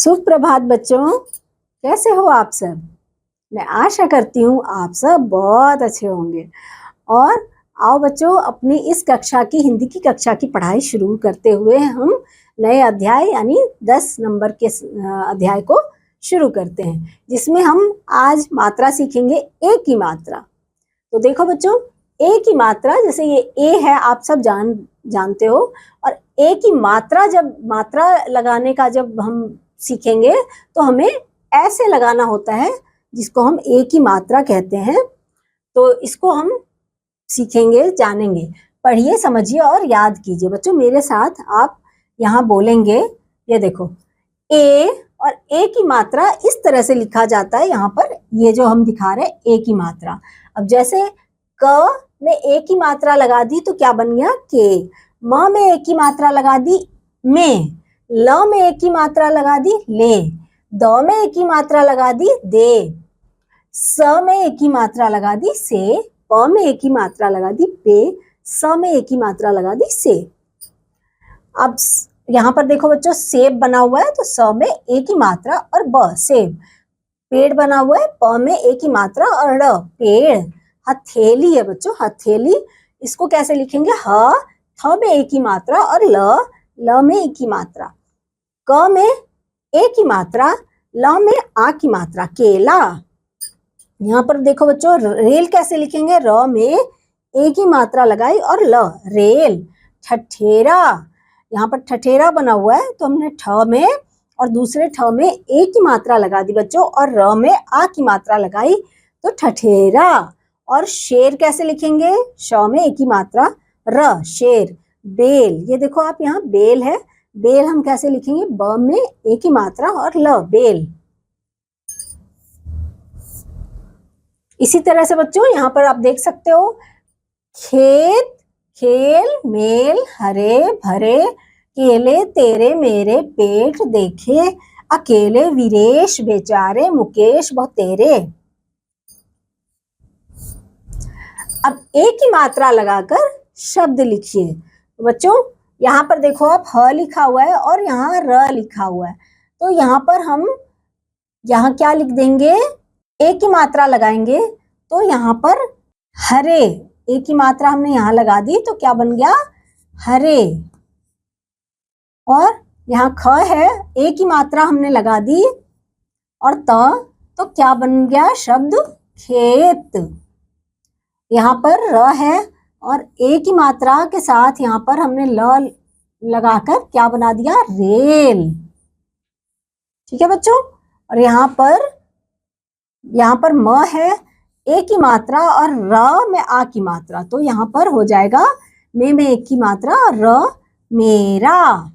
सुप्रभात बच्चों, कैसे हो आप सब। मैं आशा करती हूँ आप सब बहुत अच्छे होंगे। और आओ बच्चों, अपनी इस कक्षा की हिंदी की कक्षा की पढ़ाई शुरू करते हुए हम नए अध्याय यानी 10 नंबर के अध्याय को शुरू करते हैं, जिसमें हम आज मात्रा सीखेंगे ए की मात्रा। तो देखो बच्चों, ए की मात्रा, जैसे ये ए है आप सब जानते हो, और ए की मात्रा जब मात्रा लगाने का जब हम सीखेंगे तो हमें ऐसे लगाना होता है, जिसको हम ए की मात्रा कहते हैं। तो इसको हम सीखेंगे, जानेंगे। पढ़िए, समझिए और याद कीजिए। बच्चों मेरे साथ आप यहाँ बोलेंगे, ये देखो ए, और ए की मात्रा इस तरह से लिखा जाता है। यहाँ पर ये जो हम दिखा रहे हैं ए की मात्रा। अब जैसे क में ए की मात्रा लगा दी तो क्या बन गया के। म में ए की मात्रा लगा दी में, ल में ए की मात्रा लगा दी ले, द में ए की मात्रा लगा दी दे, स में ए की मात्रा लगा दी से, प में ए की मात्रा लगा दी पे, स में ए की मात्रा लगा दी से। अब यहाँ पर देखो बच्चों, सेब बना हुआ है तो स में ए की मात्रा और ब, सेब। पेड़ बना हुआ है, प में ए की मात्रा और ड़, पेड़। हथेली है बच्चों, हथेली। इसको कैसे लिखेंगे, ह, थ में ए की मात्रा और ल में ए की मात्रा, क में ए की मात्रा, ल में आ की मात्रा, केला। यहाँ पर देखो बच्चों, रेल कैसे लिखेंगे, र में ए की मात्रा लगाई और ल, रेल। ठठेरा, यहाँ पर ठठेरा बना हुआ है तो हमने ठ में और दूसरे ठ में ए की मात्रा लगा दी बच्चों, और र में आ की मात्रा लगाई तो ठठेरा। और शेर कैसे लिखेंगे, श में ए की मात्रा र, शेर। बेल, ये देखो आप यहाँ बेल है, बेल हम कैसे लिखेंगे, ब में ए की मात्रा और ल, बेल। इसी तरह से बच्चों यहाँ पर आप देख सकते हो, खेत, खेल, मेल, हरे भरे, केले तेरे मेरे पेट देखे, अकेले वीरेश बेचारे, मुकेश बहु तेरे। अब ए की मात्रा लगाकर शब्द लिखिए। बच्चों यहाँ पर देखो आप, ह लिखा हुआ है और यहाँ र लिखा हुआ है, तो यहाँ पर हम यहाँ क्या लिख देंगे, ए की मात्रा लगाएंगे तो यहाँ पर हरे, ए की मात्रा हमने यहाँ लगा दी तो क्या बन गया, हरे। और यहाँ ख है, ए की मात्रा हमने लगा दी और तो क्या बन गया शब्द, खेत। यहाँ पर र है और ए की मात्रा के साथ यहाँ पर हमने ल लगाकर क्या बना दिया, रेल। ठीक है बच्चों। और यहाँ पर म है, ए की मात्रा और र में आ की मात्रा, तो यहाँ पर हो जाएगा में ए की मात्रा और र, मेरा।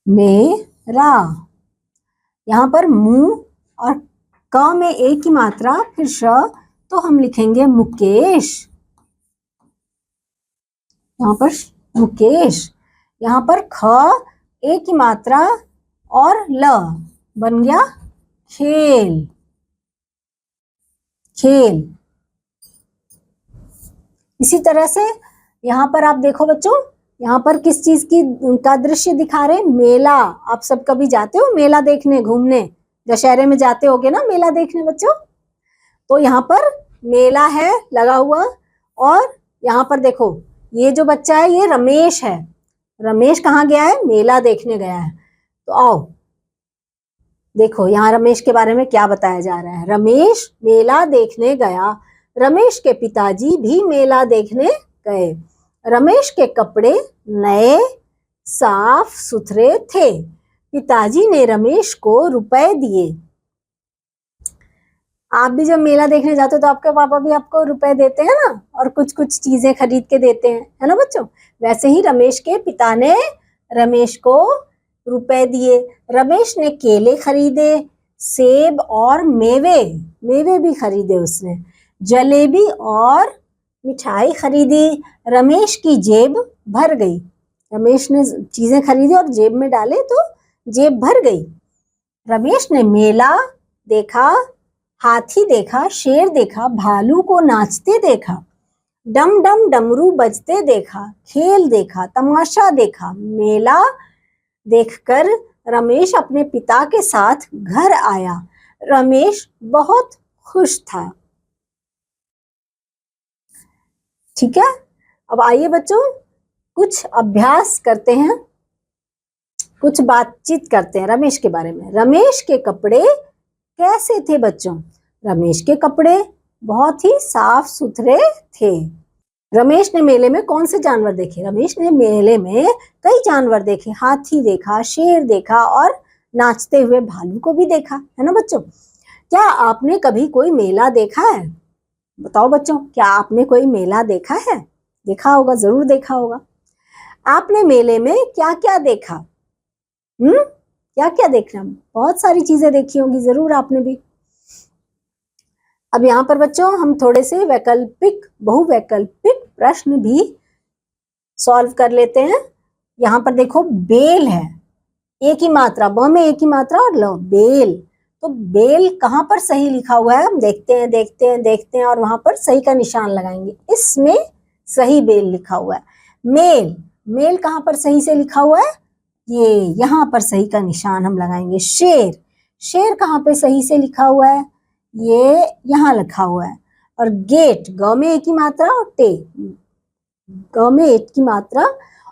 मेरा। यहाँ पर मुंह और क में ए की मात्रा फिर श, तो हम लिखेंगे मुकेश। यहाँ पर मुकेश। यहाँ पर ख, ए की मात्रा और ल, बन गया खेल, खेल। इसी तरह से यहाँ पर आप देखो बच्चों, यहाँ पर किस चीज का दृश्य दिखा रहे, मेला। आप सब कभी जाते हो मेला देखने, घूमने, दशहरे में जाते होगे ना मेला देखने बच्चों। तो यहाँ पर मेला है लगा हुआ, और यहाँ पर देखो ये जो बच्चा है ये रमेश है। रमेश कहाँ गया है, मेला देखने गया है। तो आओ देखो यहाँ रमेश के बारे में क्या बताया जा रहा है, रमेश मेला देखने गया, रमेश के पिताजी भी मेला देखने गए, रमेश के कपड़े नए साफ सुथरे थे, पिताजी ने रमेश को रुपए दिए। आप भी जब मेला देखने जाते हो तो आपके पापा भी आपको रुपए देते हैं ना, और कुछ कुछ चीजें खरीद के देते हैं, है ना बच्चों। वैसे ही रमेश के पिता ने रमेश को रुपए दिए। रमेश ने केले खरीदे, सेब और मेवे भी खरीदे उसने, जलेबी और मिठाई खरीदी। रमेश की जेब भर गई। रमेश ने चीजें खरीदी और जेब में डाले तो जेब भर गई। रमेश ने मेला देखा, हाथी देखा, शेर देखा, भालू को नाचते देखा, डम डम डमरू बजते देखा, खेल देखा, तमाशा देखा, मेला देखकर रमेश अपने पिता के साथ घर आया। रमेश बहुत खुश था। ठीक है, अब आइए बच्चों कुछ अभ्यास करते हैं, कुछ बातचीत करते हैं रमेश के बारे में। रमेश के कपड़े कैसे थे बच्चों? रमेश के कपड़े बहुत ही साफ सुथरे थे। रमेश ने मेले में कौन से जानवर देखे? रमेश ने मेले में कई जानवर देखे। हाथी देखा, शेर देखा और नाचते हुए भालू को भी देखा, है ना बच्चों? क्या आपने कभी कोई मेला देखा है? बताओ बच्चों, क्या आपने कोई मेला देखा है? देखा होगा, जरूर देखा होगा। आपने मेले में क्या क्या देखा? क्या क्या देखना? बहुत सारी चीजें देखी होंगी जरूर आपने भी। अब यहाँ पर बच्चों हम थोड़े से वैकल्पिक, बहुवैकल्पिक प्रश्न भी सॉल्व कर लेते हैं। यहाँ पर देखो बेल है, एक ही मात्रा, ब में एक ही मात्रा और ल, बेल। तो बेल कहाँ पर सही लिखा हुआ है? हम देखते हैं और वहां पर सही का निशान लगाएंगे। इसमें सही बेल लिखा हुआ है। मेल, मेल कहाँ पर सही से लिखा हुआ है? ये यहाँ पर सही का निशान हम लगाएंगे। शेर, शेर कहाँ पे सही से लिखा हुआ है? ये यहाँ लिखा हुआ है। और गेट, ग में एक ही मात्रा और टे, ग में एक ही मात्रा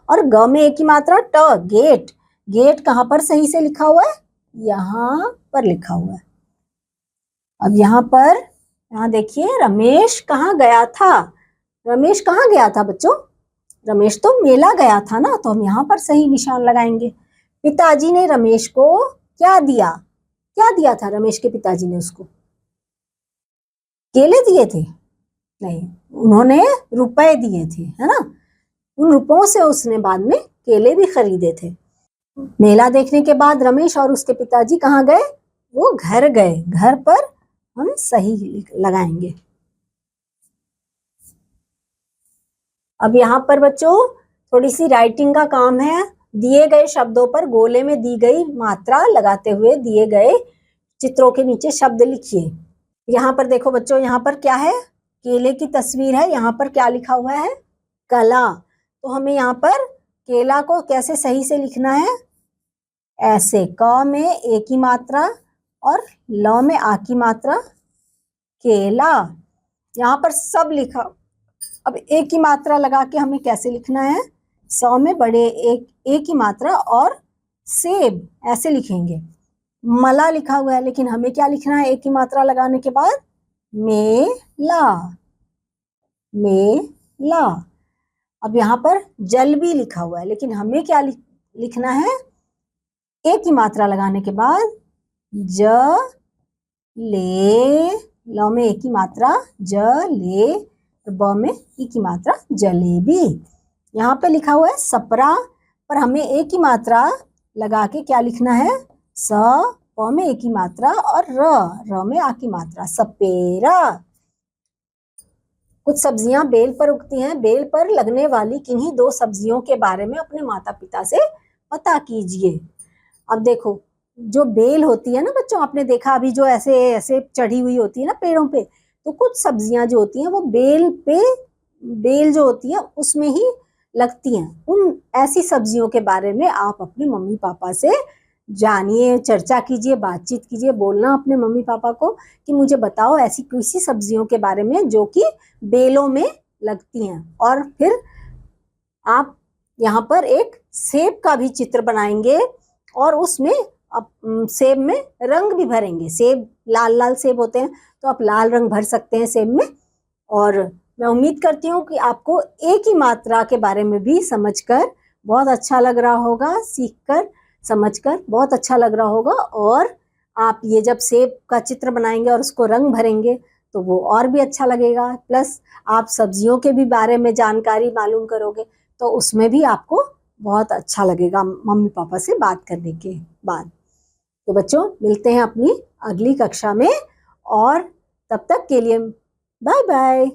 और ग में एक ही मात्रा ट, गेट। गेट कहाँ पर सही से लिखा हुआ है? यहाँ पर लिखा हुआ है। अब यहाँ देखिए रमेश कहाँ गया था? रमेश कहाँ गया था बच्चों? रमेश तो मेला गया था ना, तो हम यहाँ पर सही निशान लगाएंगे। पिताजी ने रमेश को क्या दिया? क्या दिया था रमेश के पिताजी ने उसको? केले दिए थे? नहीं, उन्होंने रुपए दिए थे, है ना? उन रुपयों से उसने बाद में केले भी खरीदे थे। मेला देखने के बाद रमेश और उसके पिताजी कहाँ गए? वो घर गए। घर पर हम सही लगाएंगे। अब यहाँ पर बच्चों थोड़ी सी राइटिंग का काम है। दिए गए शब्दों पर गोले में दी गई मात्रा लगाते हुए दिए गए चित्रों के नीचे शब्द लिखिए। यहाँ पर देखो बच्चों, यहाँ पर क्या है? केले की तस्वीर है। यहाँ पर क्या लिखा हुआ है? कला। तो हमें यहाँ पर केला को कैसे सही से लिखना है? ऐसे, क में एक ही मात्रा और ल में आ की मात्रा, केला। यहाँ पर सब लिखा। अब एक ही मात्रा लगा के हमें कैसे लिखना है? सौ में बड़े एक ही मात्रा और सेब, ऐसे लिखेंगे। मला लिखा हुआ है, लेकिन हमें क्या लिखना है एक ही मात्रा लगाने के बाद? मेला, मेला। अब यहाँ पर जल भी लिखा हुआ है, लेकिन हमें क्या लिखना है एक ही मात्रा लगाने के बाद? ज ले, ल में एक ही मात्रा, ज ले, ब में एक ही मात्रा, जलेबी। यहाँ पे लिखा हुआ है सपरा, पर हमें एक ही मात्रा लगा के क्या लिखना है? स, प में एक ही मात्रा और र में आ की मात्रा, सपेरा। कुछ सब्जियां बेल पर उगती हैं। बेल पर लगने वाली किन्हीं दो सब्जियों के बारे में अपने माता पिता से पता कीजिए। अब देखो, जो बेल होती है ना बच्चों, आपने देखा अभी जो ऐसे ऐसे चढ़ी हुई होती है ना पेड़ों पे, तो कुछ सब्जियां जो होती हैं वो बेल जो होती है उसमें ही लगती हैं। उन ऐसी सब्जियों के बारे में आप अपने मम्मी पापा से जानिए, चर्चा कीजिए, बातचीत कीजिए। बोलना अपने मम्मी पापा को कि मुझे बताओ ऐसी किसी सब्जियों के बारे में जो कि बेलों में लगती हैं। और फिर आप यहाँ पर एक सेब का भी चित्र बनाएंगे और उसमें सेब में रंग भी भरेंगे। सेब लाल लाल सेब होते हैं, तो आप लाल रंग भर सकते हैं सेब में। और मैं उम्मीद करती हूँ कि आपको एक ही मात्रा के बारे में भी समझकर बहुत अच्छा लग रहा होगा, सीखकर समझकर बहुत अच्छा लग रहा होगा। और आप ये जब सेब का चित्र बनाएंगे और उसको रंग भरेंगे तो वो और भी अच्छा लगेगा। प्लस आप सब्जियों के भी बारे में जानकारी मालूम करोगे तो उसमें भी आपको बहुत अच्छा लगेगा मम्मी पापा से बात करने के बाद। तो बच्चों मिलते हैं अपनी अगली कक्षा में, और तब तक के लिए बाय बाय।